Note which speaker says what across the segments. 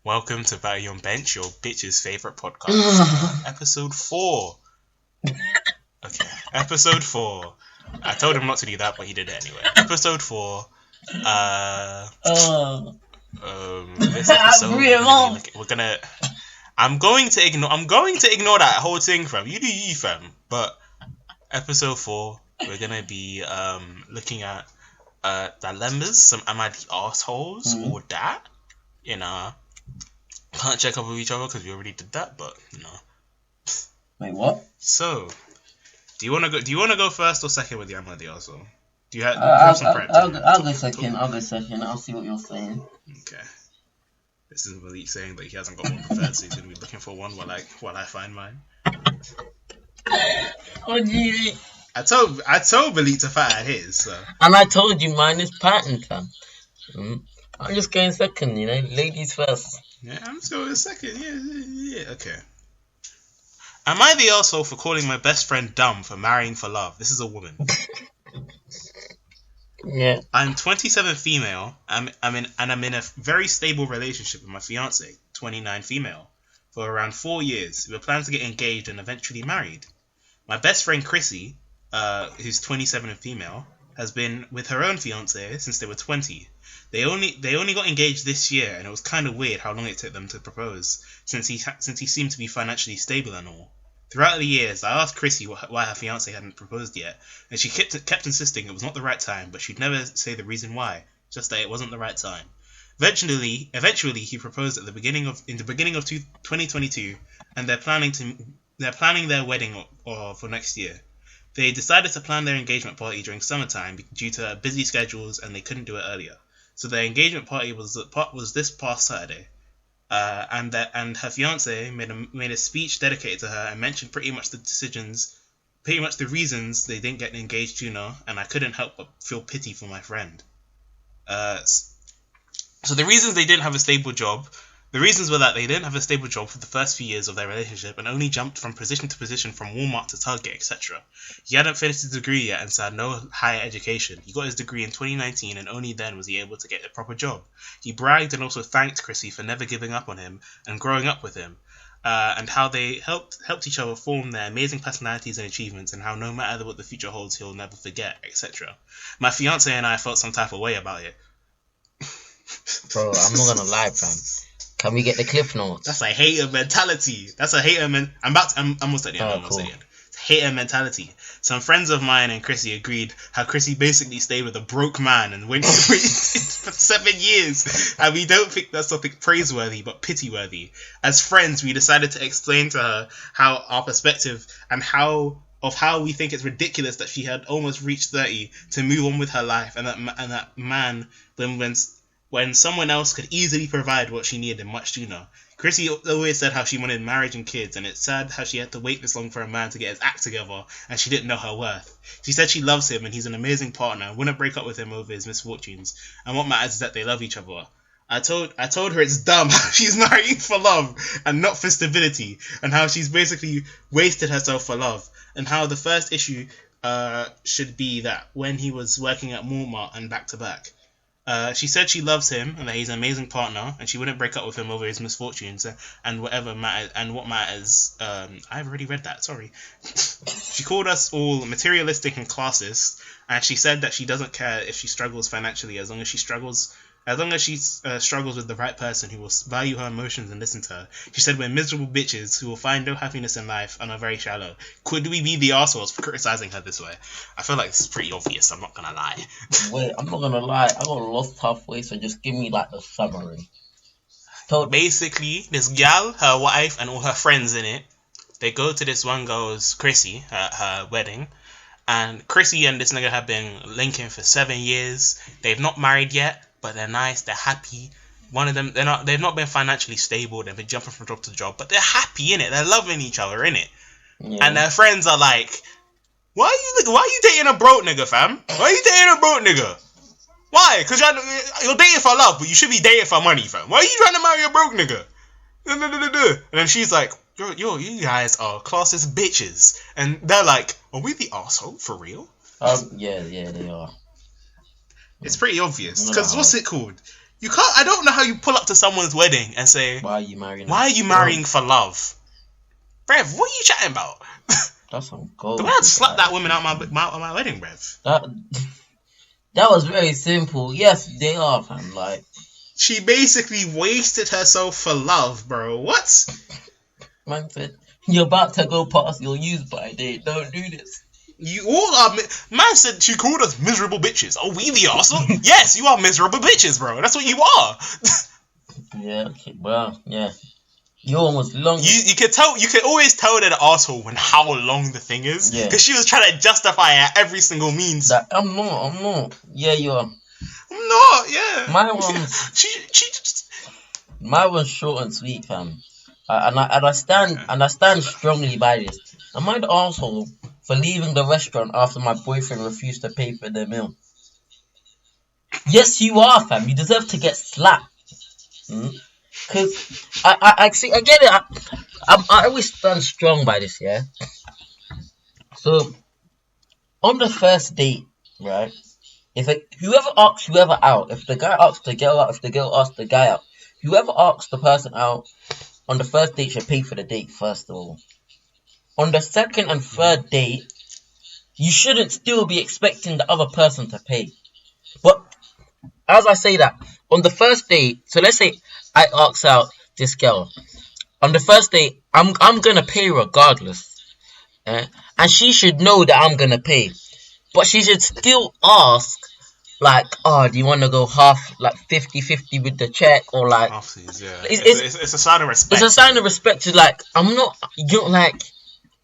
Speaker 1: Welcome to Batty on Bench, your bitch's favourite podcast. Episode 4. Okay, episode 4. I told him not to do that, but he did it anyway. Episode 4. This episode I'm going to ignore that whole thing, fam. You do you, fam. But episode 4, we're gonna be looking at dilemmas. Some am I the assholes or that? You know, can't check up with each other because we already did that. But you know.
Speaker 2: Wait, what?
Speaker 1: So, do you want to go first or second with the am I the asshole? Do you have some prep?
Speaker 2: I'll go second. I'll see what you're saying.
Speaker 1: Okay. This is Malik saying that he hasn't got one prepared, so he's gonna be looking for one while I find mine.
Speaker 2: Oh, gee.
Speaker 1: I told Malik to fight at his, so.
Speaker 2: And I told you mine is pattern, fam. I'm just going second, you know, ladies first.
Speaker 1: Yeah, I'm just going second. Yeah. Okay. Am I the asshole for calling my best friend dumb for marrying for love? This is a woman.
Speaker 2: Yeah.
Speaker 1: I'm 27 female. I'm in a very stable relationship with my fiance, 29 female, for around 4 years. We plan to get engaged and eventually married. My best friend Chrissy, who's 27 and female, has been with her own fiance since they were 20. They only got engaged this year, and it was kind of weird how long it took them to propose, since he seemed to be financially stable and all. Throughout the years, I asked Chrissy why her fiancé hadn't proposed yet, and she kept insisting it was not the right time, but she'd never say the reason why, just that it wasn't the right time. Eventually, he proposed in the beginning of 2022, and they're planning their wedding for next year. They decided to plan their engagement party during summertime due to busy schedules, and they couldn't do it earlier. So their engagement party was this past Saturday. And her fiance made a speech dedicated to her and mentioned pretty much the reasons they didn't get engaged sooner, and I couldn't help but feel pity for my friend. So the reasons they didn't have a stable job. The reasons were that they didn't have a stable job for the first few years of their relationship and only jumped from position to position from Walmart to Target, etc. He hadn't finished his degree yet and so had no higher education. He got his degree in 2019 and only then was he able to get a proper job. He bragged and also thanked Chrissy for never giving up on him and growing up with him, and how they helped each other form their amazing personalities and achievements, and how no matter what the future holds, he'll never forget, etc. My fiance and I felt some type of way about it.
Speaker 2: Bro, I'm not gonna lie, fam. Can we get the cliff notes?
Speaker 1: That's a hater mentality. I'm almost at the end. Cool. It's hater mentality. Some friends of mine and Chrissy agreed how Chrissy basically stayed with a broke man and went for 7 years. And we don't think that's something praiseworthy, but pity-worthy. As friends, we decided to explain to her how our perspective and how we think it's ridiculous that she had almost reached 30 to move on with her life, and that man when someone else could easily provide what she needed much sooner. Chrissy always said how she wanted marriage and kids, and it's sad how she had to wait this long for a man to get his act together, and she didn't know her worth. She said she loves him, and he's an amazing partner, and wouldn't break up with him over his misfortunes, and what matters is that they love each other. I told her it's dumb how she's marrying for love and not for stability, and how she's basically wasted herself for love, and how the first issue should be that when he was working at Walmart and back to back. She said she loves him and that he's an amazing partner, and she wouldn't break up with him over his misfortunes and whatever matters. And what matters? I've already read that. Sorry. She called us all materialistic and classist, and she said that she doesn't care if she struggles financially as long as she struggles with the right person who will value her emotions and listen to her. She said we're miserable bitches who will find no happiness in life and are very shallow. Could we be the assholes for criticizing her this way? I feel like this is pretty obvious, I'm not gonna lie.
Speaker 2: Wait, I'm not gonna lie, I got lost halfway, so just give me like the summary.
Speaker 1: Basically, this gal, her wife, and all her friends in it, they go to this one girl's, Chrissy, her wedding, and Chrissy and this nigga have been linking for 7 years. They've not married yet, but they're nice, they're happy. One of them, they've not been financially stable, they've been jumping from job to job, but they're happy in it, they're loving each other in it. Yeah. And their friends are like, why are you dating a broke nigga, fam? Why are you dating a broke nigga? Why? Because you're dating for love, but you should be dating for money, fam. Why are you trying to marry a broke nigga? And then she's like, yo, you guys are classist bitches. And they're like, are we the arsehole for real?
Speaker 2: Yeah, they are.
Speaker 1: It's pretty obvious. Because what's it called? You can't. I don't know how you pull up to someone's wedding and say,
Speaker 2: "Why are you marrying?
Speaker 1: Why are you marrying for love, Brev? What are you chatting about?
Speaker 2: That's some gold.
Speaker 1: The way I'd slap that woman out my wedding, Brev.
Speaker 2: That was very simple. Yes, they are, fam. Like,
Speaker 1: she basically wasted herself for love, bro. What?
Speaker 2: Man said, you're about to go past your use by date. Don't do this.
Speaker 1: You all are. Man said she called us miserable bitches. Oh, we the arsehole? Yes, you are miserable bitches, bro. That's what you are.
Speaker 2: Yeah. Okay. Well, yeah. You almost long.
Speaker 1: You can tell. You can always tell they're the arsehole when how long the thing is.
Speaker 2: Yeah.
Speaker 1: Because she was trying to justify it at every single means.
Speaker 2: I'm not. Yeah, you are.
Speaker 1: I'm not. Yeah.
Speaker 2: My one's.
Speaker 1: she just.
Speaker 2: My one's short and sweet, fam. And I stand strongly by this. Am I the arsehole for leaving the restaurant after my boyfriend refused to pay for the meal? Yes, you are, fam. You deserve to get slapped. Because I see, I get it. I always stand strong by this, yeah. So on the first date, right? Whoever asks whoever out, if the guy asks the girl out, if the girl asks the guy out, whoever asks the person out on the first date should pay for the date first of all. On the second and third date, you shouldn't still be expecting the other person to pay. But as I say that, on the first date, so let's say I ask out this girl. On the first date, I'm gonna pay regardless. And she should know that I'm gonna pay. But she should still ask, like, oh, do you want to go half, like 50-50 with the check, or like?
Speaker 1: Halfsies, yeah. It's a sign of respect.
Speaker 2: It's a sign of respect to, like, I'm not, you like,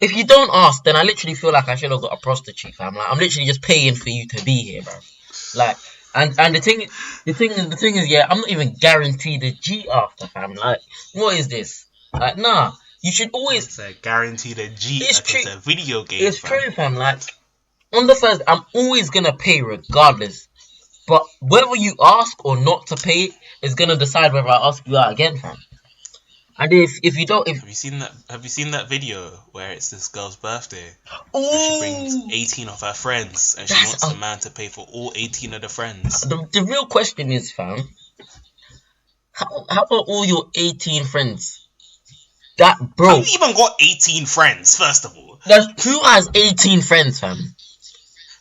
Speaker 2: if you don't ask, then I literally feel like I should have got a prostitute, fam. Like, I'm literally just paying for you to be here, bro. Like, and the thing is, yeah, I'm not even guaranteed a G after, fam. Like, what is this? Like, nah, you should always.
Speaker 1: It's a guaranteed a G.
Speaker 2: It's
Speaker 1: like
Speaker 2: true.
Speaker 1: It's a video game.
Speaker 2: It's true, fam. Like, on the first, I'm always gonna pay regardless. But whether you ask or not to pay is gonna decide whether I ask you out again, fam. And if you don't,
Speaker 1: have you seen that video where it's this girl's birthday?
Speaker 2: Ooh,
Speaker 1: and she brings 18 of her friends, and she wants the man to pay for all 18 of the friends.
Speaker 2: The real question is, fam, how about all your 18 friends? That bro,
Speaker 1: you even got 18 friends. First of all,
Speaker 2: who has 18 friends, fam?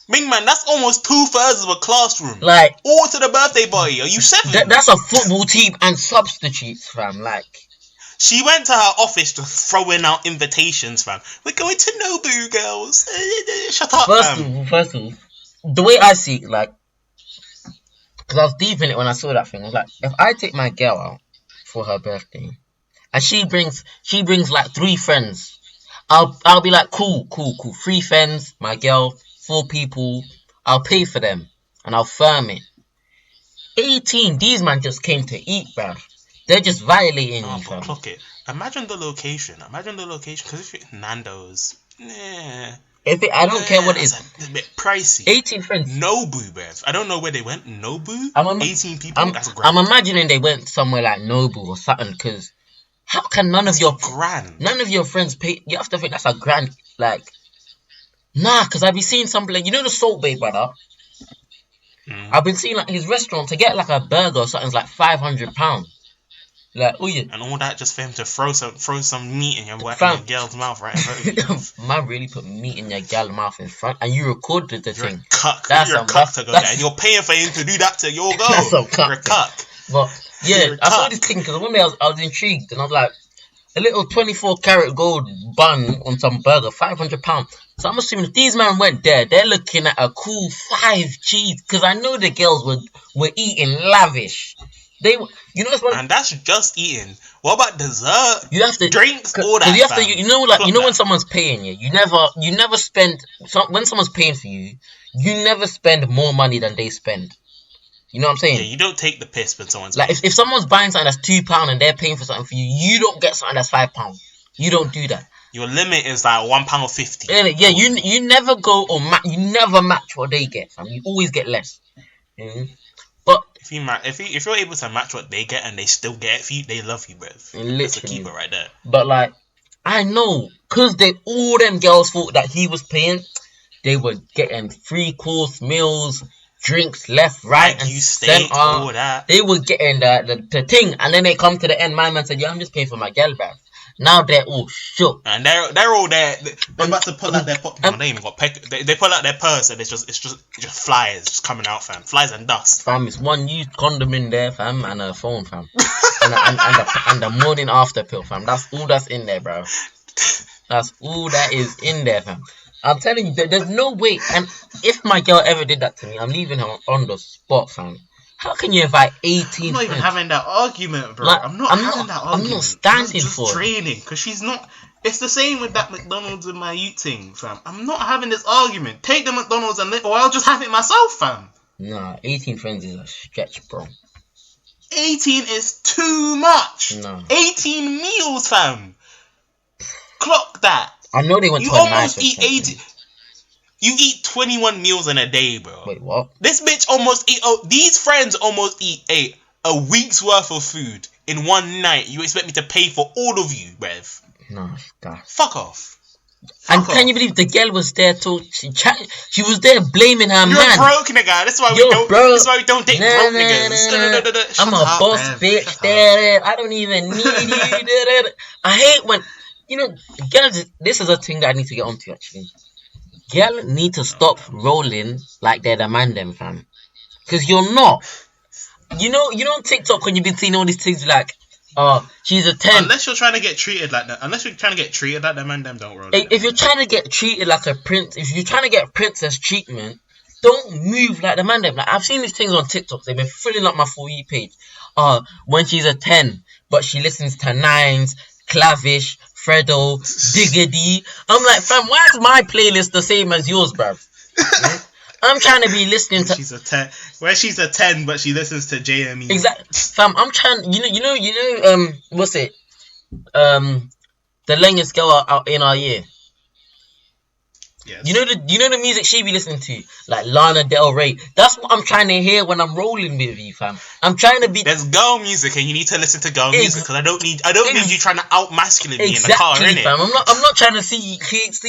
Speaker 1: Ming man, that's almost 2/3 of a classroom.
Speaker 2: Like,
Speaker 1: all to the birthday party. Are you 7?
Speaker 2: That's a football team and substitutes, fam. Like,
Speaker 1: she went to her office to throwing out invitations, fam. We're going to Nobu, girls. Shut up, fam.
Speaker 2: First of all, the way I see it, like, because I was deep in it when I saw that thing. I was like, if I take my girl out for her birthday, and she brings like 3 friends, I'll be like, cool. 3 friends, my girl, 4 people, I'll pay for them, and I'll firm it. 18, these man just came to eat, bruv. They're just violating you, fam.
Speaker 1: Clock it. Imagine the location, because if it's Nando's, I
Speaker 2: don't care what it is.
Speaker 1: It's a bit pricey.
Speaker 2: 18 friends.
Speaker 1: Nobu, bruv. I don't know where they went. Nobu? 18 people? That's grand.
Speaker 2: I'm imagining they went somewhere like Nobu or something, because how can none of your friends pay? You have to think that's a grand, like, nah, because I've been seeing something like, you know the Salt Bay brother? I've been seeing like his restaurant to get like a burger or something's like £500. Like, oh yeah.
Speaker 1: And all that just for him to throw some meat in your girl's mouth, right?
Speaker 2: Man really put meat in your girl's mouth in front, and you recorded the thing.
Speaker 1: You're a cuck to go there, and you're paying for him to do that to your girl.
Speaker 2: That's some cuck.
Speaker 1: You're a cuck.
Speaker 2: But yeah, I saw this thing because one day I was intrigued, and I was like, a little 24-karat gold bun on some burger, £500. So I'm assuming if these men went there, they're looking at a cool 5 cheese, because I know the girls were eating lavish. And
Speaker 1: that's just eating. What about dessert?
Speaker 2: You have to
Speaker 1: drinks, all that.
Speaker 2: You have to, when someone's paying you, you never spend. When someone's paying for you, you never spend more money than they spend. You know what I'm saying?
Speaker 1: Yeah, you don't take the piss when someone's
Speaker 2: like if someone's buying something that's £2 and they're paying for something for you, you don't get something that's £5. You don't do that.
Speaker 1: Your limit is like £1.50.
Speaker 2: Yeah, you never go or you never match what they get, fam. You always get less. But
Speaker 1: if you're able to match what they get and they still get it for you, they love you, bruv. That's a keeper right there.
Speaker 2: But like, I know, cause all them girls thought that he was paying. They were getting 3-course meals, drinks left, right, and
Speaker 1: steak, all
Speaker 2: center.
Speaker 1: that.
Speaker 2: They were getting the thing, and then they come to the end. My man said, "Yeah, I'm just paying for my girl, bruv." Now they're all shook,
Speaker 1: and they're all there. They're about to pull out their they even got they pull out their purse, and it's just flies just coming out, fam. Flies and dust.
Speaker 2: Fam, it's one used condom in there, fam, and a phone, fam, and the morning after pill, fam. That's all that's in there, bro. That's all that is in there, fam. I'm telling you, there's no way. And if my girl ever did that to me, I'm leaving her on the spot, fam. How can you invite 18
Speaker 1: I'm not even having that argument, bro.
Speaker 2: Like,
Speaker 1: I'm not having that argument.
Speaker 2: I'm not standing
Speaker 1: just
Speaker 2: for it.
Speaker 1: draining, because she's not... It's the same with that McDonald's and my youth thing, fam. I'm not having this argument. Take the McDonald's or I'll just have it myself, fam.
Speaker 2: Nah, 18 friends is a stretch, bro.
Speaker 1: 18 is too much.
Speaker 2: No.
Speaker 1: 18 meals, fam. Clock that.
Speaker 2: I know they went
Speaker 1: you
Speaker 2: to a
Speaker 1: almost
Speaker 2: nice
Speaker 1: eat 80. You eat 21 meals in a day, bro.
Speaker 2: Wait, what?
Speaker 1: This bitch almost eat. Oh, these friends almost eat a week's worth of food in one night. You expect me to pay for all of you, bruv?
Speaker 2: No, God.
Speaker 1: Fuck off.
Speaker 2: And can you believe the girl was there to she was there blaming her man.
Speaker 1: You're broke, nigga. That's why we don't. That's why we don't date broke niggas.
Speaker 2: I'm a boss, bitch. I don't even need you. I hate when girls. This is a thing that I need to get onto actually. Girl need to stop rolling like they're the man them, fam. Cause you're not. You know on TikTok when you've been seeing all these things like, she's a 10.
Speaker 1: Unless you're trying to get treated like that. Unless you're trying to get treated like the man them, don't roll.
Speaker 2: If you're trying to get treated like a prince, if you're trying to get princess treatment, don't move like the man them. Like I've seen these things on TikTok. They've been filling up my 4E page. When she's a 10, but she listens to Nines, Clavish, Fredo, Diggity. I'm like, fam, why is my playlist the same as yours, bruv? I'm trying to be listening to.
Speaker 1: She's a 10. Where she's a 10, but she listens to JME.
Speaker 2: Exactly, fam. I'm trying. What's it? The youngest girl out in our year.
Speaker 1: Yes.
Speaker 2: You know the music she be listening to, like Lana Del Rey. That's what I'm trying to hear when I'm rolling with you, fam. I'm trying to be.
Speaker 1: There's girl music, and you need to listen to girl music because I don't need you trying to out masculine me in the car, innit?
Speaker 2: Fam. I'm not trying to see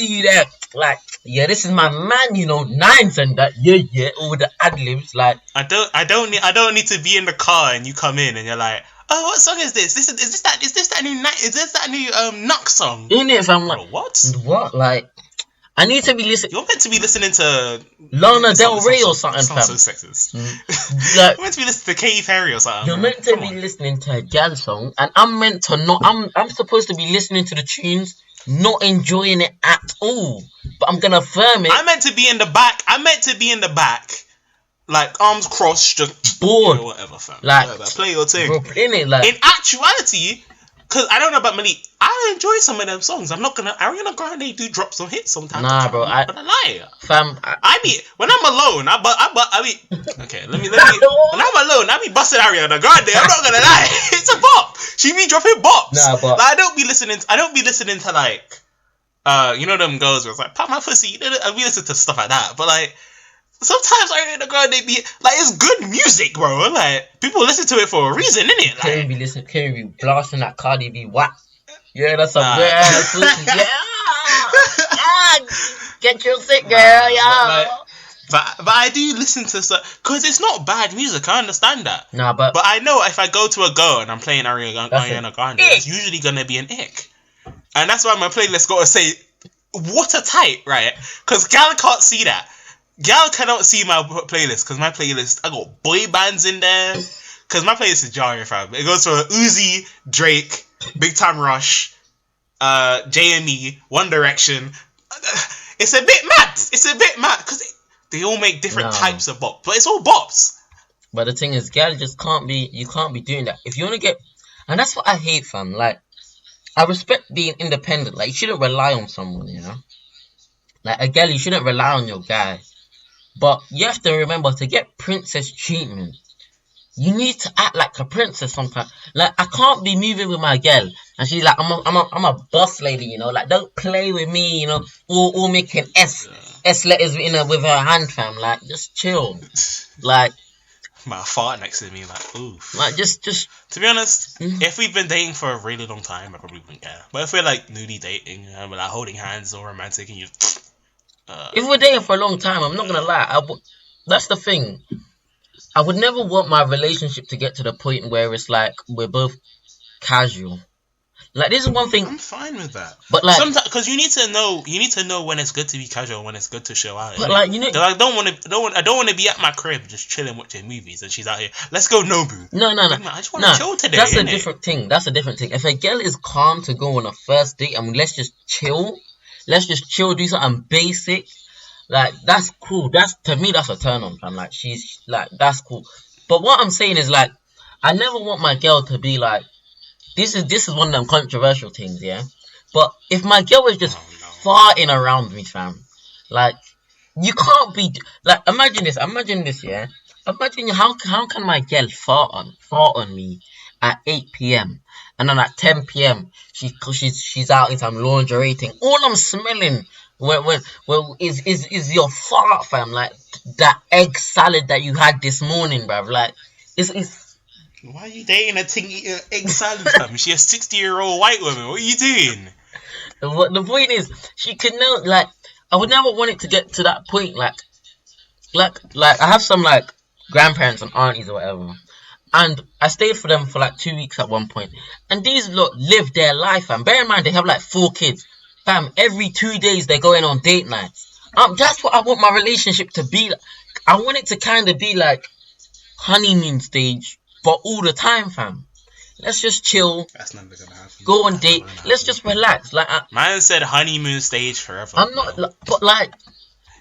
Speaker 2: you there. Like, yeah, this is my man, Nines and that, yeah, all the ad libs, like.
Speaker 1: I don't need to be in the car and you come in and you're like, oh, what song is this? Is this that new Nux song?
Speaker 2: Innit, fam? Like,
Speaker 1: what?
Speaker 2: Like. I need to be listening.
Speaker 1: You're meant to be listening to
Speaker 2: Lana Del Rey or something, fam.
Speaker 1: So sexist. Like, you're meant to be listening to Katy Perry or something.
Speaker 2: You're meant to be listening to a gal song, and I'm meant to not. I'm supposed to be listening to the tunes, not enjoying it at all. But I'm gonna affirm it.
Speaker 1: I'm meant to be in the back. Like arms crossed, just
Speaker 2: bored.
Speaker 1: Whatever, fam.
Speaker 2: Like
Speaker 1: whatever. Play your thing.
Speaker 2: Bro,
Speaker 1: in actuality. Cause I don't know about Malik, I enjoy some of them songs. I'm not gonna. Ariana Grande do drop some hits sometimes.
Speaker 2: Nah, bro,
Speaker 1: but I lie.
Speaker 2: Fam,
Speaker 1: I be when I'm alone. Okay. Let me. When I'm alone, I be busting Ariana Grande. I'm not gonna lie. It's a bop. She be dropping bops.
Speaker 2: Nah, but
Speaker 1: like, I don't be listening to like, them girls where it's like pop my pussy. I be listening to stuff like that. But like. Sometimes Ariana Grande be like, it's good music, bro. Like people listen to it for a reason, innit? Like,
Speaker 2: Can't be blasting that Cardi B what? Yeah, that's a yeah. Get your sick, girl, yeah.
Speaker 1: But I do listen to stuff because it's not bad music. I understand that.
Speaker 2: Nah, but
Speaker 1: I know if I go to a girl and I'm playing Ariana Grande, it's usually gonna be an ick, and that's why my playlist gotta say watertight, right? Because gal can't see that. Gal cannot see my playlist because my playlist, I got boy bands in there. Because my playlist is jarring, fam. It goes for Uzi, Drake, Big Time Rush, JME, One Direction. It's a bit mad because they all make different types of bops, but it's all bops.
Speaker 2: But the thing is, gal you can't be doing that. If you want to get, and that's what I hate, fam. Like, I respect being independent. Like, you shouldn't rely on someone, Like, a gal, you shouldn't rely on your guy. But you have to remember, to get princess treatment, you need to act like a princess sometimes. Like, I can't be moving with my girl and she's like, I'm a boss lady, Like, don't play with me, all making S letters with her hand, fam. Like, just chill. Like,
Speaker 1: my fart next to me, like, oof.
Speaker 2: Like, just.
Speaker 1: To be honest, if we've been dating for a really long time, I probably wouldn't care. But if we're like newly dating, we're like holding hands or romantic, and you.
Speaker 2: If we're dating for a long time, I'm not gonna lie. that's the thing. I would never want my relationship to get to the point where it's like we're both casual. Like this is one thing.
Speaker 1: I'm fine with that.
Speaker 2: But like,
Speaker 1: sometimes, because you need to know when it's good to be casual and when it's good to show out.
Speaker 2: but like, you know,
Speaker 1: 'cause I don't want to be at my crib just chilling watching movies and she's out here. Let's go Nobu.
Speaker 2: no.
Speaker 1: Like, man, I just want to chill today.
Speaker 2: That's a
Speaker 1: innit?
Speaker 2: different thing. That's a different thing. If a girl is calm to go on a first date, I mean, let's just chill, do something basic. Like that's cool. To me, that's a turn on, fam. Like she's like that's cool. But what I'm saying is like, I never want my girl to be like. This is one of them controversial things, yeah. But if my girl is just farting around me, fam, like you can't be like imagine this, yeah. Imagine how can my girl fart on me at 8 p.m. and then at 10 p.m. she's out in some lingerie thing. All I'm smelling when is your fart, fam. Like that egg salad that you had this morning, bruv. Like it's.
Speaker 1: Why are you dating a thing eating egg salad, fam? She a 60-year-old white woman. What are you doing?
Speaker 2: The point is, she could know. Like, I would never want it to get to that point. Like I have some like grandparents and aunties or whatever, and I stayed for them for like 2 weeks at one point. And these lot live their life, fam. Bear in mind, they have like 4 kids, fam. Every 2 days they're going on date nights. That's what I want my relationship to be like. I want it to kind of be like honeymoon stage. But all the time, fam. Let's just chill.
Speaker 1: That's never gonna happen.
Speaker 2: Go on date. Let's just relax. Like,
Speaker 1: man said honeymoon stage forever.
Speaker 2: I'm not, but like,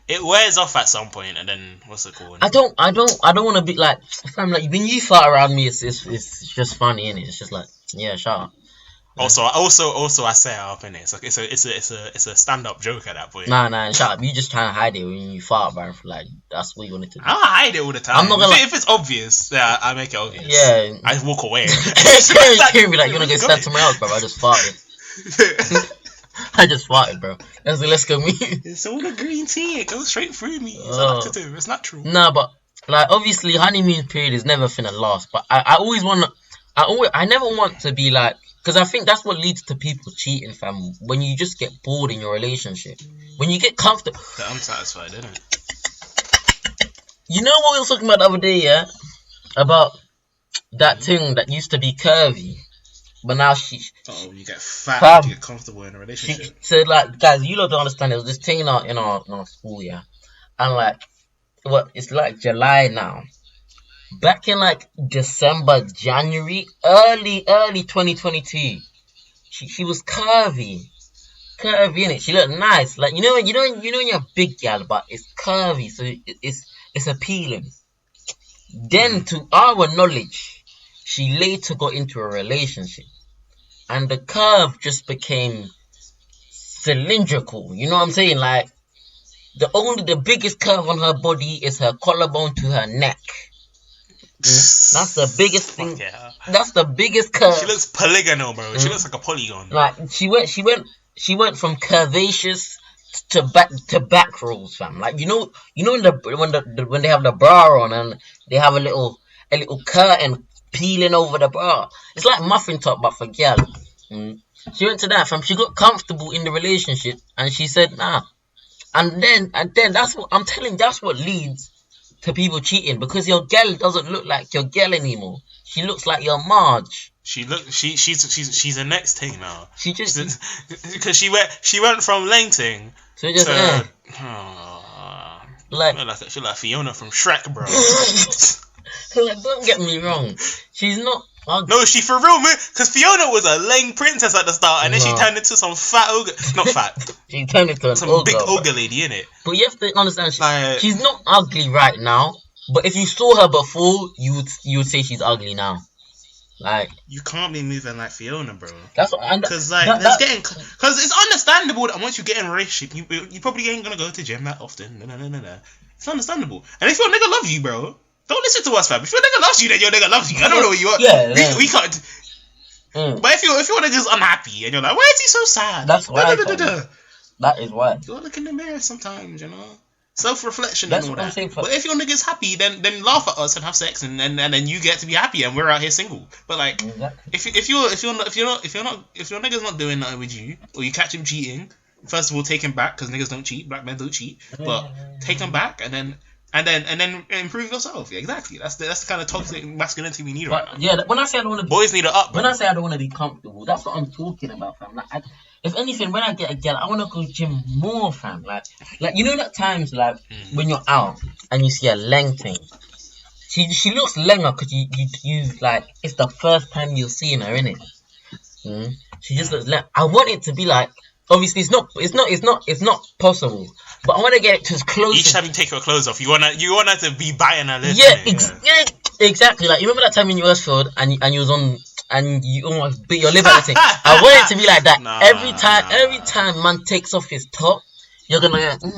Speaker 1: it wears off at some point, and then what's it called?
Speaker 2: I don't want to be like, fam. Like when you fart around me, it's just funny, innit? It's just like, yeah, shut up.
Speaker 1: Also, I set it up, innit? It's like it's a stand-up joke at that point.
Speaker 2: Nah, shut up. You just trying to hide it when you fart, bro. Like that's what you wanted to do.
Speaker 1: I don't hide it all the time.
Speaker 2: I'm not gonna
Speaker 1: if it's obvious, yeah, I make it obvious.
Speaker 2: Yeah,
Speaker 1: I walk away.
Speaker 2: Can't be like, you wanna go stand somewhere else, bro? I just farted. I just farted, bro. Let's go meet.
Speaker 1: It's all the green tea. It goes straight through me. It's laxative. It's natural.
Speaker 2: Nah, but like obviously honeymoon period is never finna last. But I never want to be like. Because I think that's what leads to people cheating, fam. When you just get bored in your relationship. When you get comfortable.
Speaker 1: They're unsatisfied, isn't it?
Speaker 2: You know what we were talking about the other day, yeah? About that thing that used to be curvy. But now
Speaker 1: you get fat, you get comfortable in a relationship.
Speaker 2: So, like, guys, you lot don't understand. There was this thing in our school, yeah? And, like, it's like July now. Back in like December, January, early 2022, she was curvy in it. She looked nice, like you know you're a big gal, but it's curvy, so it's appealing. Then, to our knowledge, she later got into a relationship, and the curve just became cylindrical. You know what I'm saying? Like the biggest curve on her body is her collarbone to her neck. That's the biggest thing. Yeah. That's the biggest curve.
Speaker 1: She looks polygonal, bro. She looks like a polygon.
Speaker 2: Like she went from curvaceous to back rolls, fam. Like you know when they have the bra on and they have a little curtain peeling over the bra. It's like muffin top but for girl. She went to that, fam. She got comfortable in the relationship and she said nah. And then that's what I'm telling. That's what leads to people cheating, because your girl doesn't look like your girl anymore. She looks like your Marge.
Speaker 1: She's the next thing now.
Speaker 2: She just
Speaker 1: because she went from Langting
Speaker 2: to
Speaker 1: she like Fiona from Shrek, bro.
Speaker 2: Like, don't get me wrong, she's not ugly.
Speaker 1: No, she for real, man. Because Fiona was a lame princess at the start, and then she turned into some fat ogre. Not fat.
Speaker 2: She turned into
Speaker 1: some
Speaker 2: ogre,
Speaker 1: big ogre lady, innit?
Speaker 2: But you have to understand, she's not ugly right now. But if you saw her before, you would say she's ugly now. Like,
Speaker 1: you can't be moving like Fiona, bro.
Speaker 2: That's what.
Speaker 1: Because because it's understandable that once you get in a relationship, you probably ain't gonna go to gym that often. No. It's understandable. And if your nigga love you, bro, don't listen to us, fam. If your nigga loves you, then your nigga loves you. I don't know what you are.
Speaker 2: Yeah.
Speaker 1: We can't. But if your nigga's unhappy and you're like, why is he so sad?
Speaker 2: That's why. That is why.
Speaker 1: You gotta look in the mirror sometimes, you know. Self-reflection and all that. But if your nigga's happy, then laugh at us and have sex, and then you get to be happy, and we're out here single. But like, exactly. if your nigga's not doing nothing with you, or you catch him cheating, first of all, take him back, because niggas don't cheat, black men don't cheat. But take him back, and then and then improve yourself. Yeah, exactly. That's the kind of toxic masculinity we need right now.
Speaker 2: Yeah, when I say I don't want to,
Speaker 1: boys need to up.
Speaker 2: When I say I don't want to be comfortable, that's what I'm talking about, fam. Like, if anything, when I get a girl, I want to go gym more, fam. Like you know that times like when you're out and you see a leng thing. She looks lenger because you like it's the first time you're seeing her, innit? She just looks like I want it to be like obviously it's not possible, but I want to get it to as close.
Speaker 1: Each time you take your clothes off, you want her to be biting her lips.
Speaker 2: Yeah, exactly. Like you remember that time in Westfield and you was on and you almost bit your lip at the thing. I want it to be like that every time man takes off his top, you're gonna go,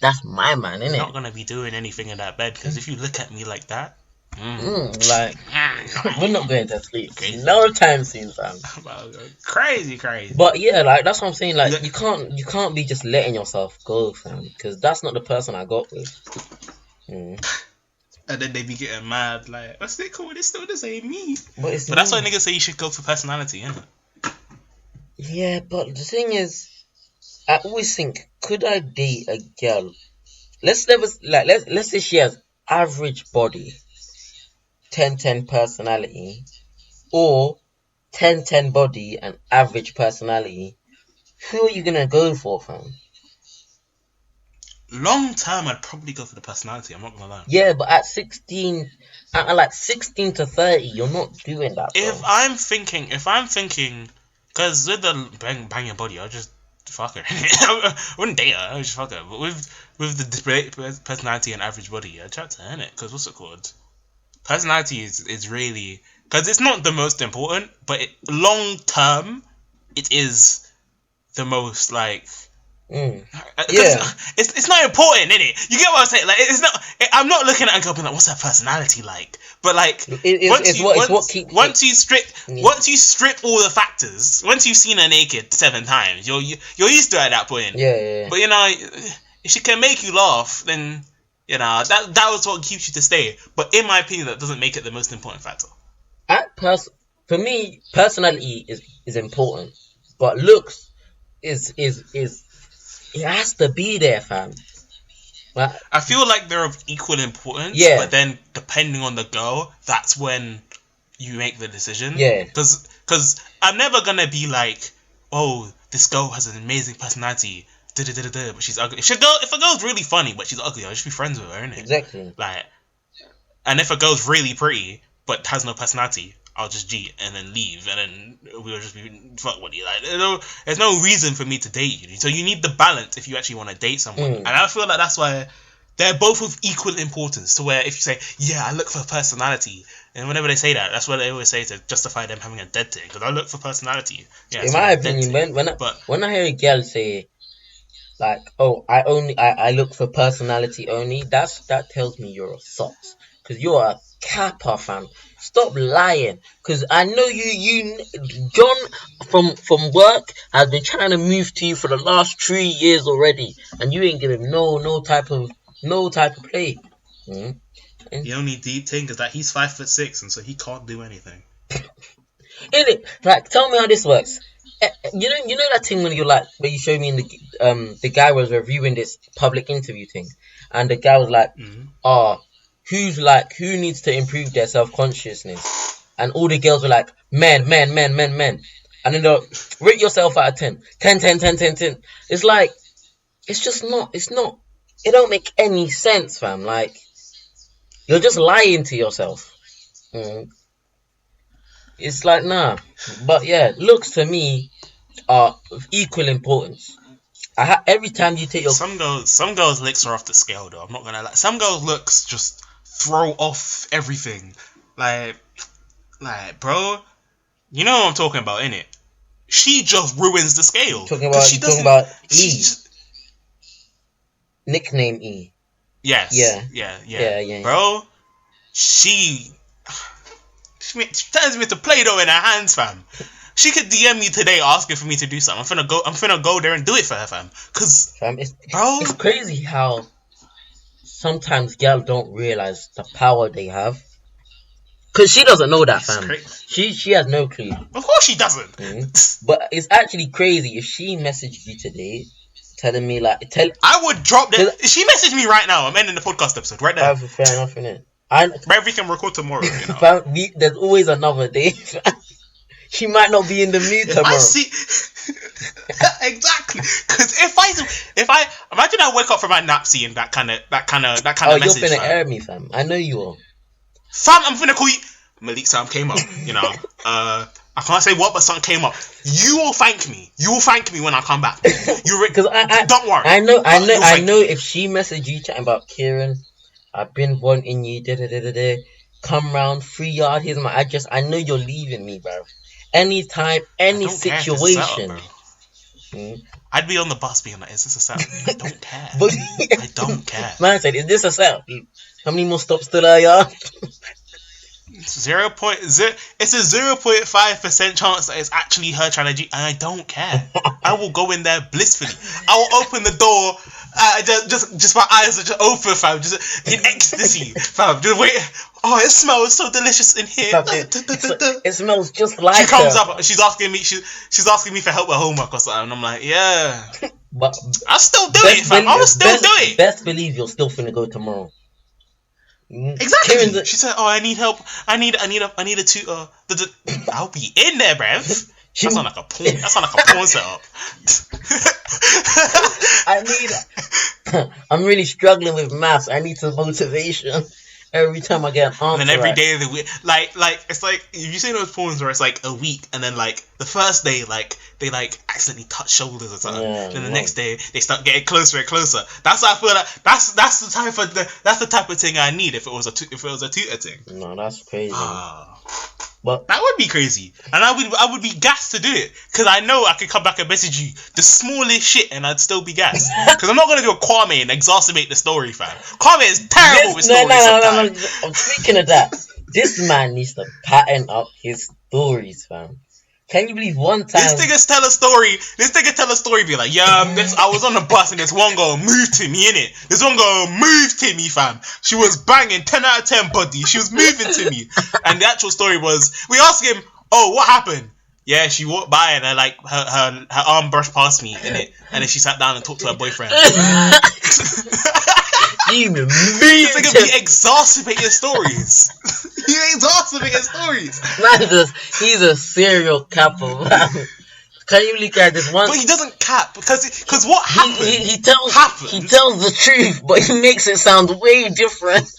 Speaker 2: that's my man, innit?
Speaker 1: You're not gonna be doing anything in that bed because if you look at me like that.
Speaker 2: Like we're not going to sleep. Crazy. No time soon, fam.
Speaker 1: Crazy.
Speaker 2: But yeah, like that's what I'm saying. Like you can't be just letting yourself go, fam, because that's not the person I got with.
Speaker 1: And then they be getting mad, like, what's it called? It's still the same me.
Speaker 2: But
Speaker 1: that's why niggas say you should go for personality, innit?
Speaker 2: Yeah, but the thing is, I always think, could I date a girl? Let's say she has average body. 10-10 personality or 10-10 body and average personality, who are you gonna go for, fam?
Speaker 1: Long term, I'd probably go for the personality. I'm not gonna lie.
Speaker 2: Yeah, but at 16 to 30, you're not doing that.
Speaker 1: If I'm thinking, because with the bang your body, I'll just fuck her. I wouldn't date her. I would just fuck her. But with the personality and average body, I'd try to earn it. Because what's it called? Personality is really, because it's not the most important, but long term, it is the most like. It's not important, innit? You get what I'm saying? Like it's not. I'm not looking at a girl being like, "What's her personality like?" But like, once you strip all the factors, once you've seen her naked 7 times, you're used to it at that point.
Speaker 2: Yeah.
Speaker 1: But if she can make you laugh, then. That was what keeps you to stay. But in my opinion, that doesn't make it the most important factor.
Speaker 2: For me, personality is important, but looks is it has to be there, fam. Like,
Speaker 1: I feel like they're of equal importance.
Speaker 2: Yeah.
Speaker 1: But then depending on the girl, that's when you make the decision.
Speaker 2: Yeah.
Speaker 1: Because I'm never gonna be like, oh, this girl has an amazing personality. But she's ugly. If a girl's really funny but she's ugly, I'll just be friends with her, innit?
Speaker 2: Exactly.
Speaker 1: Like, and if a girl's really pretty but has no personality, I'll just cheat and then leave, and then we'll just be fuck buddy. Like, there's no reason for me to date you. So you need the balance if you actually want to date someone, and I feel like that's why they're both of equal importance. To where if you say, yeah, I look for personality, and whenever they say that, that's what they always say to justify them having a dead thing. Because I look for personality. Yeah.
Speaker 2: In my opinion, when I hear a girl say. Like, oh, I look for personality only. That tells me you're a socks. Because you're a capper, fam. Stop lying. Because I know you John from work has been trying to move to you for the last 3 years already, and you ain't giving no type of play.
Speaker 1: The only deep thing is that he's 5'6", and so he can't do anything.
Speaker 2: Innit? Like, tell me how this works. You know that thing when you showed me in the guy was reviewing this public interview thing, and the guy was like, who needs to improve their self-consciousness, and all the girls were like, men, and then they'll rate yourself out of 10. It's like, it's not, it don't make any sense, fam. Like, you're just lying to yourself. It's like, nah. But yeah, looks to me are of equal importance. Every time you take your...
Speaker 1: Some girls' looks are off the scale, though. I'm not gonna lie. Some girls' looks just throw off everything. Like, bro, you know what I'm talking about, innit? She just ruins the scale.
Speaker 2: Talking about E. Nickname E.
Speaker 1: Yes.
Speaker 2: Yeah.
Speaker 1: Bro, she turns me to Play-Doh in her hands, fam. She could DM me today asking for me to do something. I'm finna go there and do it for her, fam. Cause,
Speaker 2: fam, it's crazy how sometimes girls don't realize the power they have. Cause she doesn't know that, fam. She has no clue.
Speaker 1: Of course she doesn't.
Speaker 2: But it's actually crazy if she messaged you today, telling me like
Speaker 1: I would drop that. She messaged me right now. I'm ending the podcast episode right there.
Speaker 2: Fair enough, innit?
Speaker 1: But we can record tomorrow.
Speaker 2: There's always another day. She might not be in the mood tomorrow.
Speaker 1: I see. Exactly. Because if I imagine I wake up from my nap seeing that kind of message.
Speaker 2: You're finna air me, fam. I know you are.
Speaker 1: Fam, I'm finna call you. Malik Sam came up. I can't say what, but something came up. You will thank me. You will thank me when I come back. Because don't worry.
Speaker 2: I know. If she messaged you chatting about Kieran, I've been wanting you. Come round, 3 yard. Here's my address. I know you're leaving me, bro. Anytime, any situation.
Speaker 1: I'd be on the bus being like, "Is this a setup?" I don't care. I don't care.
Speaker 2: Man said, "Is this a setup? How many more stops till I yard?"
Speaker 1: It's a 0.5% chance that it's actually her trying to cheat, and I don't care. I will go in there blissfully. I will open the door. Just my eyes are just open, fam. Just in ecstasy, fam. Just wait. Oh, it smells so delicious in here.
Speaker 2: It smells just like.
Speaker 1: She comes up. She's asking me. She's asking me for help with homework or something. And I'm like, yeah.
Speaker 2: But
Speaker 1: I'll still do it, fam. I will still do it.
Speaker 2: Best believe you're still finna go tomorrow.
Speaker 1: Exactly. She said, "Oh, I need help. I need a tutor." I'll be in there, bruv. That sound like a porn. That sound like a porn setup.
Speaker 2: I'm really struggling with maths. I need some motivation every time I get an answer.
Speaker 1: And then every day of the week, like it's like if you see those porns where it's like a week, and then like the first day, like they like accidentally touch shoulders or something. Yeah, then the next day they start getting closer and closer. That's what I feel like. That's the type of thing I need if it was a tutor thing.
Speaker 2: No, that's crazy. But
Speaker 1: that would be crazy, and I would be gassed to do it because I know I could come back and message you the smallest shit and I'd still be gassed because I'm not gonna do a Kwame and exacerbate the story, fam. Kwame is terrible with stories.
Speaker 2: No. I'm speaking of that. This man needs to pattern up his stories, fam. Can you believe one time
Speaker 1: this nigga tell a story? Be like, yeah, I was on the bus and this one girl moved to me, innit? This one girl moved to me, fam. She was banging 10 out of 10 buddy. She was moving to me. And the actual story was, we asked him, oh, what happened? Yeah, she walked by and her arm brushed past me, innit? And then she sat down and talked to her boyfriend.
Speaker 2: You mean
Speaker 1: this nigga be exacerbating stories. He exacerbating stories.
Speaker 2: Man, he's a serial capper, man. Can you look at this one?
Speaker 1: But he doesn't cap because what happened?
Speaker 2: He tells the truth, but he makes it sound way different.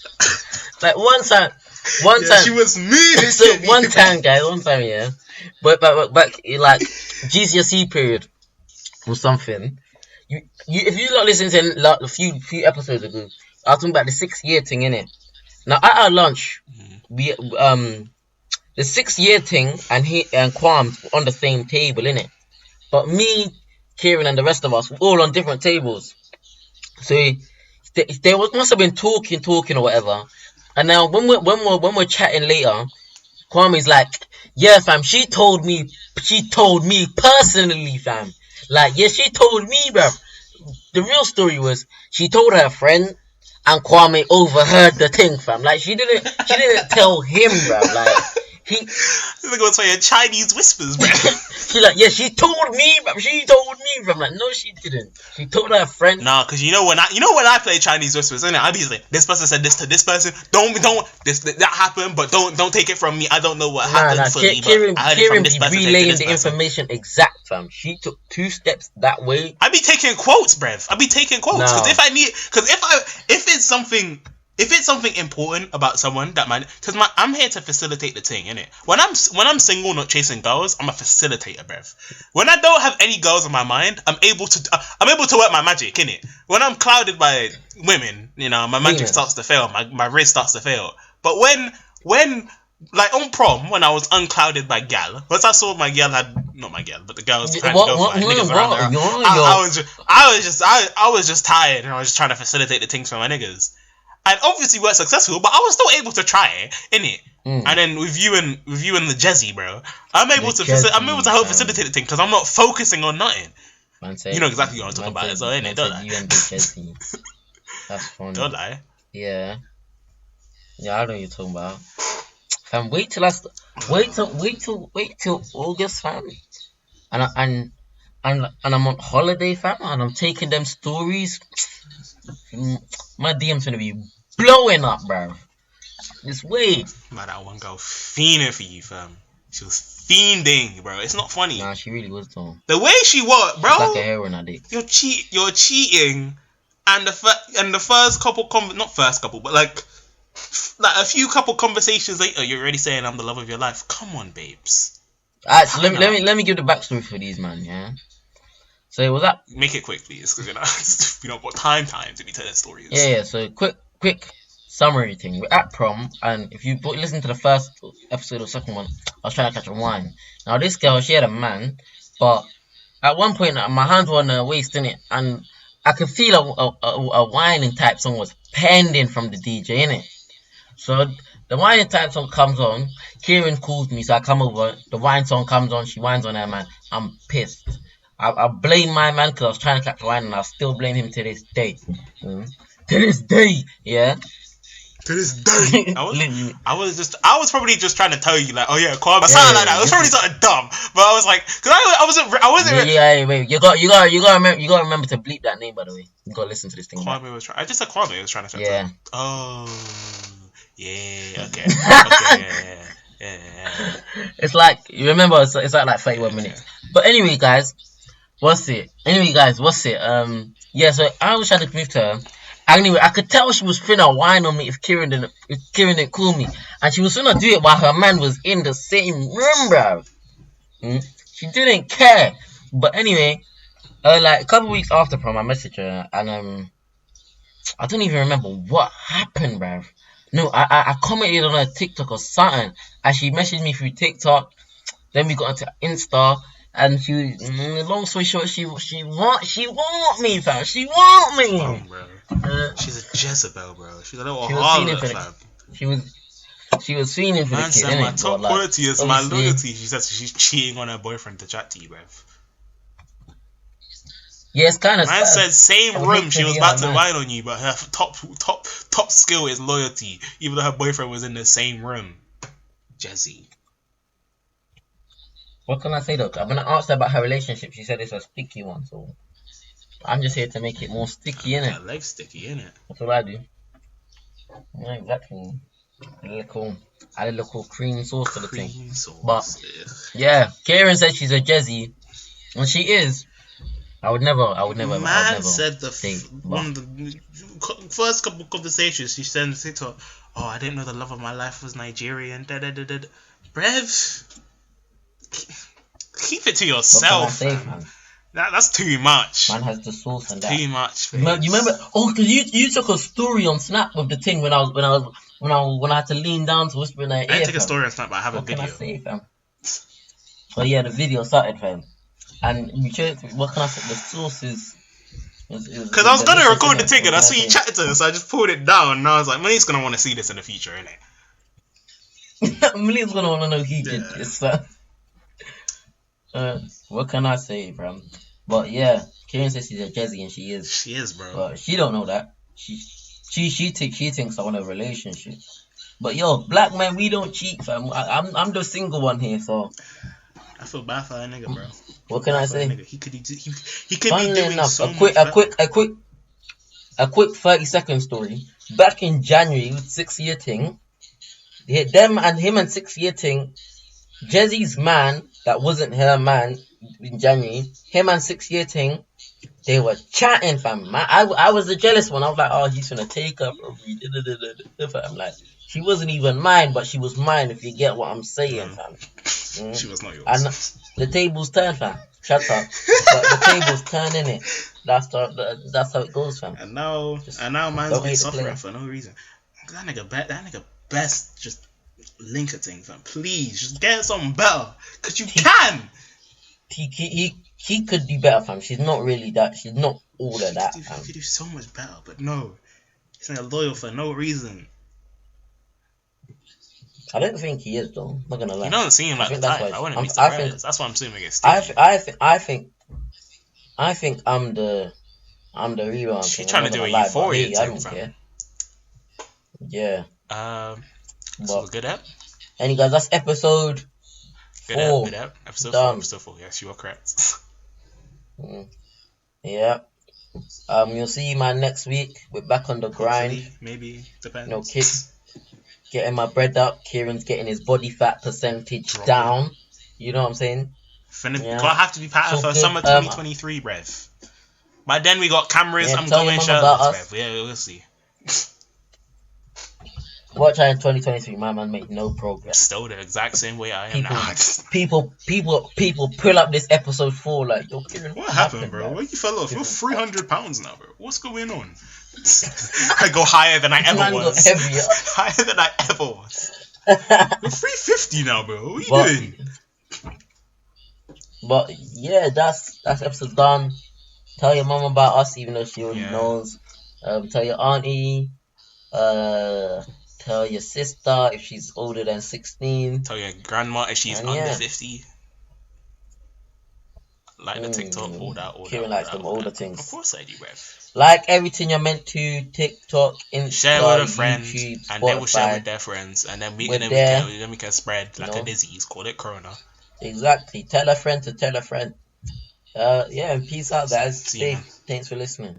Speaker 2: Like one time
Speaker 1: she was moving.
Speaker 2: So one time, yeah. But like GCSE period or something. You if you not listening to like a few episodes ago, I was talking about the 6 year thing, innit? Now at our lunch, we the 6 year thing and Kwam on the same table, innit? But me, Kieran, and the rest of us were all on different tables. So they must have been talking or whatever. And now when we're chatting later, Kwame's like, yeah, fam, she told me personally, fam. Like, yeah, she told me, bro. The real story was she told her friend and Kwame overheard the thing, fam. Like, she didn't tell him, bro. Like,
Speaker 1: This nigga was playing Chinese whispers, bro.
Speaker 2: She like, yeah, she told me, bro. I'm like, no, she didn't. She told her friend.
Speaker 1: Nah, cause you know when I play Chinese whispers, innit? I'd be like, this person said this to this person. That happened, but don't take it from me. I don't know what happened.
Speaker 2: Kieran be relaying the information exact, fam. She took 2 steps that way.
Speaker 1: I be taking quotes, bruv. Cause if it's something important about someone that I'm here to facilitate the thing, innit? When I'm single, not chasing girls, I'm a facilitator, bruv. When I don't have any girls on my mind, I'm able to work my magic, innit? When I'm clouded by women, my magic starts to fail, my wrist starts to fail. But when like on prom, when I was unclouded by gal, once I saw my gal not my gal, but the girl was trying to go for niggas around her, I was just tired and I was just trying to facilitate the things for my niggas. And obviously weren't successful, but I was still able to try, innit? And then with you and the Jezzy, bro, I'm able to help facilitate the thing because I'm not focusing on nothing. You know exactly what I'm talking about, so innit? Don't lie.
Speaker 2: You and the Jezzy. That's funny.
Speaker 1: Don't lie.
Speaker 2: Yeah, I know what you're talking about. Fam, wait till August, fam. And and I'm on holiday, fam, and I'm taking them stories. My DM's gonna be blowing up, bro. This way.
Speaker 1: Man, that one girl fiending for you, fam. She was fiending, bro. It's not funny.
Speaker 2: Nah, she really was though.
Speaker 1: The way she was, bro.
Speaker 2: It's like a heroin addict.
Speaker 1: You're cheating, and the first couple not first couple, but like a few couple conversations later, you're already saying I'm the love of your life. Come on, babes.
Speaker 2: Alright, so let me give the backstory for these, man. Yeah. So it was that.
Speaker 1: Make it quick, please, because we don't got time to be telling stories.
Speaker 2: Yeah. So quick summary thing. We're at prom, and if you listen to the first episode or second one, I was trying to catch a wine. Now this girl, she had a man, but at one point my hands were on her waist, innit, and I could feel a whining type song was pending from the DJ, innit. So the whining type song comes on. Kieran calls me, so I come over. The wine song comes on. She whines on her man. I'm pissed. I blame my man because I was trying to catch wine, and I still blame him to this day. To this day, yeah.
Speaker 1: To this day, I was probably just trying to tell you like, oh yeah, calm. I sounded like that. It was probably something dumb, but I was like, because I wasn't.
Speaker 2: Yeah, wait. You gotta remember to bleep that name, by the way. You gotta listen to this thing.
Speaker 1: Kwame was trying. I just said Kwame was trying to.
Speaker 2: Yeah.
Speaker 1: Oh. Yeah. Okay. Yeah.
Speaker 2: It's like you remember. It's like 31 minutes. But anyway, guys, what's it? Yeah. So I was trying to move to her. Anyway, I could tell she was finna whine on me if Kieran didn't call me, and she was finna do it while her man was in the same room, bro. She didn't care. But anyway, like a couple weeks after prom, I messaged her, and I don't even remember what happened, bro. No, I commented on her TikTok or something, and she messaged me through TikTok. Then we got into Insta, and long story short, she want me, fam. She want me.
Speaker 1: Oh, bro. She's a Jezebel, bro. She's a little harlot, fam.
Speaker 2: She was fiending for the kid.
Speaker 1: Said my top quality is my loyalty. She says she's cheating on her boyfriend to chat to you, bruv.
Speaker 2: Yeah, it's kind of.
Speaker 1: Man said same room. She was about to whine on you, but her top skill is loyalty, even though her boyfriend was in the same room. Jezzy.
Speaker 2: What can I say though? When I asked her about her relationship, she said it's a sticky one. So I'm just here to make it more sticky, innit?
Speaker 1: I like sticky, innit?
Speaker 2: That's what I do. Yeah, exactly. A little cream sauce to the thing. But yeah, Kieran said she's a Jezzy, and she is. I would never.
Speaker 1: Man said one of the first couple conversations she sent to TikTok. Oh, I didn't know the love of my life was Nigerian. Brev, keep it to yourself. That's too much.
Speaker 2: Man has the sauce and that.
Speaker 1: Too much.
Speaker 2: You remember? Oh, cause you took a story on Snap with the thing when I had to lean down to whisper in her ear.
Speaker 1: I didn't take a story on Snap, but I have a video.
Speaker 2: What can I say, fam? Oh yeah, the video started, fam. And you checked. What can I say? The sauce is.
Speaker 1: Because I was gonna record the thing and I saw you chatting to her, so I just pulled it down and I was like, Millie's gonna want to see this in the future, innit?
Speaker 2: Millie's gonna want to know he did this. What can I say, fam? But yeah, Kieran says she's a Jezzy, and she is.
Speaker 1: She is, bro.
Speaker 2: But she don't know that. She thinks I want a relationship. But yo, black man, we don't cheat, fam. I'm the single one here, so.
Speaker 1: I feel bad for that nigga, bro.
Speaker 2: What can I say?
Speaker 1: He could be doing
Speaker 2: enough,
Speaker 1: so
Speaker 2: much a quick 30-second story. Back in January, with 6 Year Ting, him and 6 Year Ting, Jezzy's man that wasn't her man in January, him and 6 Year Ting, they were chatting, fam. I was the jealous one. I was like, oh, he's gonna take her from me. I'm like, she wasn't even mine, but she was mine, if you get what I'm saying, fam.
Speaker 1: She was not yours.
Speaker 2: And the tables turn, fam. Shut up. But the tables turn, innit? That's how it goes, fam.
Speaker 1: And now man's been suffering for no reason. That nigga best just link a thing, fam. Please, just get something better. Cause you can.
Speaker 2: He could do better, fam. She's not really that. She's not all of that, fam.
Speaker 1: He could do so much better, but no. He's not loyal for no reason.
Speaker 2: I don't think he is, though. I'm not gonna lie.
Speaker 1: You don't seem like the type. I wouldn't be surprised. That's why I'm assuming it's sticky.
Speaker 2: I think I'm the real one.
Speaker 1: She's trying to do a euphoria thing,
Speaker 2: I don't care. Yeah.
Speaker 1: So good app.
Speaker 2: And guys, that's episode 4.
Speaker 1: Good app. Episode 4. Yes, you are correct.
Speaker 2: Mm, yeah. You'll see you, man, next week. We're back on the grind.
Speaker 1: Hopefully, maybe
Speaker 2: You know,
Speaker 1: depends.
Speaker 2: getting my bread up. Kieran's getting his body fat percentage
Speaker 1: Dropping.
Speaker 2: down. You know what I'm saying?
Speaker 1: Gonna
Speaker 2: Yeah.
Speaker 1: have to be patterned
Speaker 2: So
Speaker 1: for
Speaker 2: good.
Speaker 1: summer 2023, brev. By then we got cameras.
Speaker 2: Yeah.
Speaker 1: I'm
Speaker 2: Tell your
Speaker 1: going
Speaker 2: mum about
Speaker 1: shirtless,
Speaker 2: us.
Speaker 1: brev. Yeah, we'll see.
Speaker 2: Watch out in 2023. My man made no progress.
Speaker 1: Still the exact same way I am now.
Speaker 2: People pull up this episode 4 like, yo, Kieran,
Speaker 1: What happened, bro? Where you fell off? You're 300 pounds now, bro. What's going on? I go higher than I ever
Speaker 2: Man
Speaker 1: was.
Speaker 2: got heavier.
Speaker 1: Higher than I ever was. You're 350 now, bro. What are you doing?
Speaker 2: But yeah, that's episode done. Tell your mom about us, even though she already knows. Tell your auntie. Tell your sister if she's older than 16.
Speaker 1: Tell your grandma if she's under 50. Like the TikTok, all that.
Speaker 2: Kieran likes them older things.
Speaker 1: Of course I do, bruv.
Speaker 2: Like everything you're meant to. TikTok, Insta,
Speaker 1: share with a friend,
Speaker 2: YouTube, Spotify.
Speaker 1: And they will share with their friends, and then we can spread like a disease. Call it Corona.
Speaker 2: Exactly. Tell a friend to tell a friend. Yeah, and peace out, guys. Stay. Thanks for listening.